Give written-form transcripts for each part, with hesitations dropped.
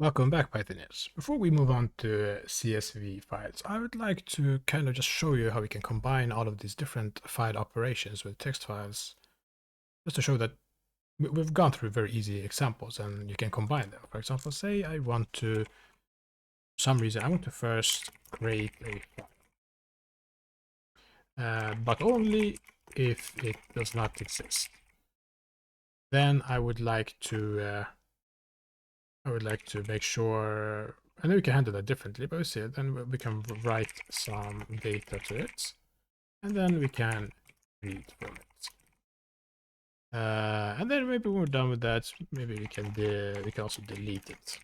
Welcome back, Pythonians. Before we move on to CSV files, I would like to kind of just show you how we can combine all of these different file operations with text files, just to show that we've gone through very easy examples and you can combine them. For example, say I want to, for some reason, I want to first create a file, but only if it does not exist. Then I would like to make sure, I know we can handle that differently, but we see it, then we can write some data to it, and then we can read from it. And then maybe when we're done with that, maybe we can also delete it,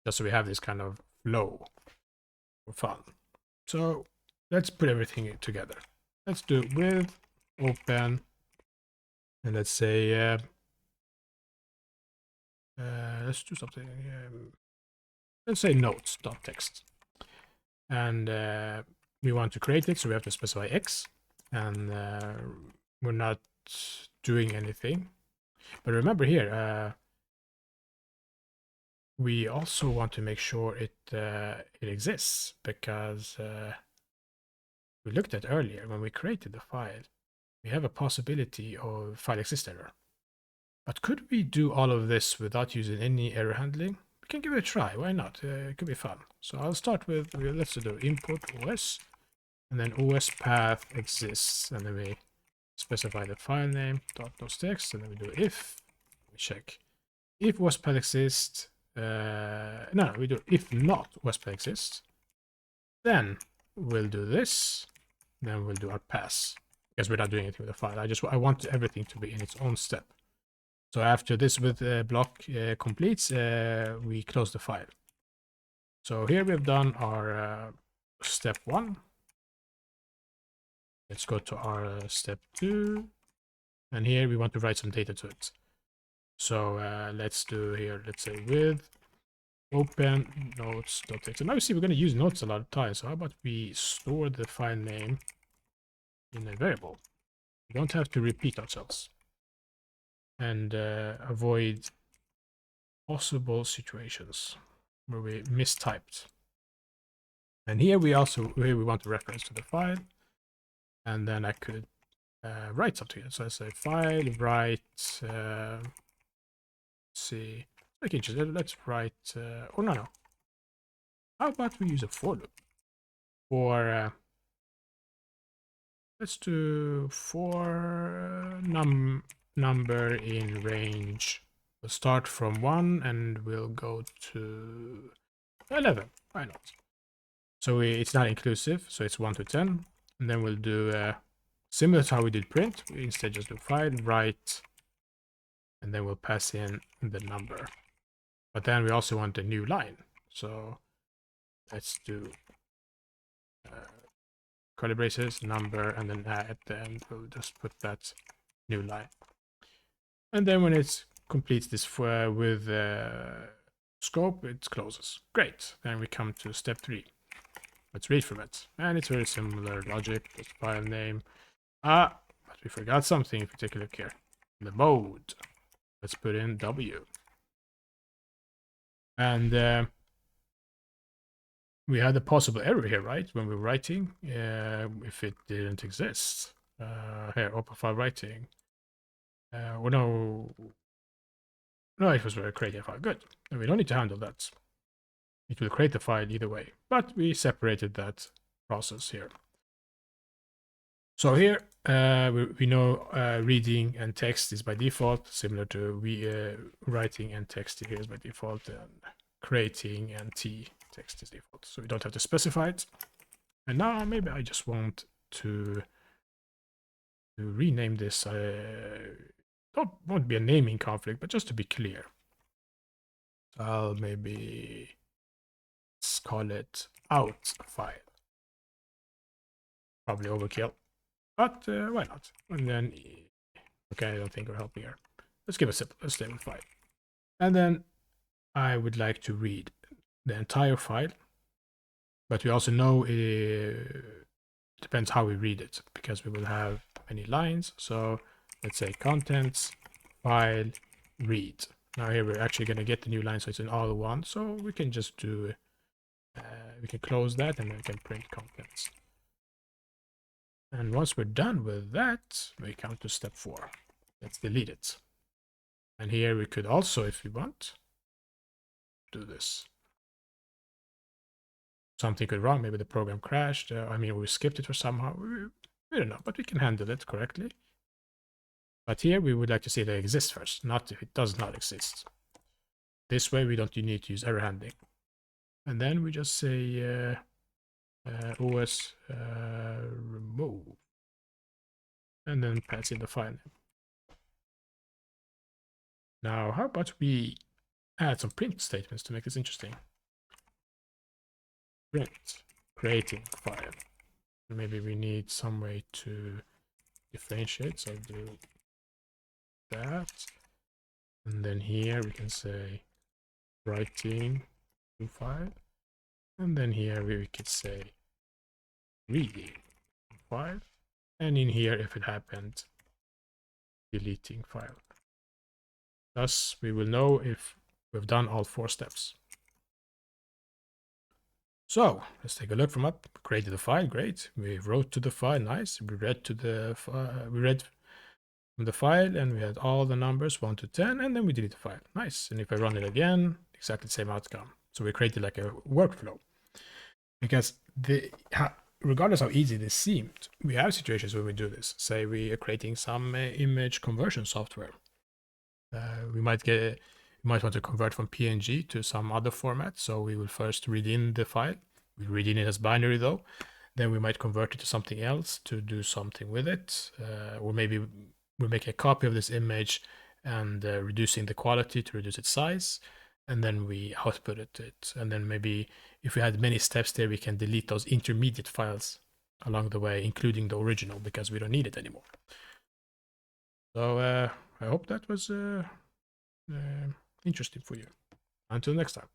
just so we have this kind of flow for fun. So let's put everything together. Let's do with open, and let's say let's do something. Let's say notes.txt, and we want to create it, so we have to specify x, and we're not doing anything. But remember here, we also want to make sure it exists, because we looked at earlier when we created the file, we have a possibility of file exist error. But could we do all of this without using any error handling? We can give it a try. Why not? It could be fun. So I'll start with, let's do import OS, and then OS path exists, and then we specify the file name .text, and then we do if. We check if OS path exists. No, we do if not OS path exists. Then we'll do this. Then we'll do our pass, because we're not doing anything with the file. I want everything to be in its own step. So after this with block completes, we close the file. So here we've done our step 1. Let's go to our step 2. And here we want to write some data to it. So let's do here, let's say with open notes.txt. And now you see we're going to use notes a lot of times. So how about we store the file name in a variable? We don't have to repeat ourselves. And avoid possible situations where we mistyped. And here we want to reference to the file, and then I could write something. So I say file write. Let's see, okay, let's write. Oh no. How about we use a for loop? For let's do for number in range. We'll start from 1 and we'll go to 11. Why not? So it's not inclusive, so it's 1 to 10. And then we'll do similar to how we did print. We instead just do file write, and then we'll pass in the number. But then we also want a new line. So let's do curly braces, number, and then at the end we'll just put that new line. And then when it completes this with scope, it closes. Great. Then we come to step 3. Let's read from it. And it's very similar logic. Just file name. But we forgot something if you take a look here. The mode. Let's put in W. And we had a possible error here, right? When we're writing, if it didn't exist. Here, open file writing. No, it was very creative file. Good. And we don't need to handle that. It will create the file either way, but we separated that process here. So here we know reading and text is by default, similar to writing and text here is by default, and creating and text is default. So we don't have to specify it. And now maybe I just want to rename this. Won't be a naming conflict, but just to be clear. So I'll maybe call it out file. Probably overkill, but why not? And then, okay, I don't think we're helping here. Let's give a stable file. And then I would like to read the entire file, but we also know it depends how we read it, because we will have many lines. So let's say contents file read. Now here we're actually going to get the new line, so it's an all one. So we can just do, we can close that and then we can print contents. And once we're done with that, we come to step 4. Let's delete it. And here we could also, if we want, do this. Something could wrong, maybe the program crashed. I mean, we skipped it or somehow. We don't know, but we can handle it correctly. But here we would like to see that it exists first, not if it does not exist. This way we don't need to use error handling. And then we just say OS remove. And then pass in the file name. Now, how about we add some print statements to make this interesting? Print, creating file. Maybe we need some way to differentiate, so I'll do that. And then here we can say writing to file. And then here we could say reading file. And in here, if it happened, deleting file. Thus, we will know if we've done all 4 steps. So let's take a look from up. We created the file, great. We wrote to the file, nice. We read to the we read from the file, and we had all the numbers 1 to 10, and then we delete the file, nice. And if I run it again, exactly the same outcome. So we created like a workflow. Because regardless how easy this seemed, we have situations where we do this. Say we are creating some image conversion software. We might want to convert from PNG to some other format. So we will first read in the file. We read in it as binary though. Then we might convert it to something else to do something with it. Or maybe we make a copy of this image and reducing the quality to reduce its size. And then we output it. And then maybe if we had many steps there, we can delete those intermediate files along the way, including the original, because we don't need it anymore. So I hope that was interesting for you. Until next time.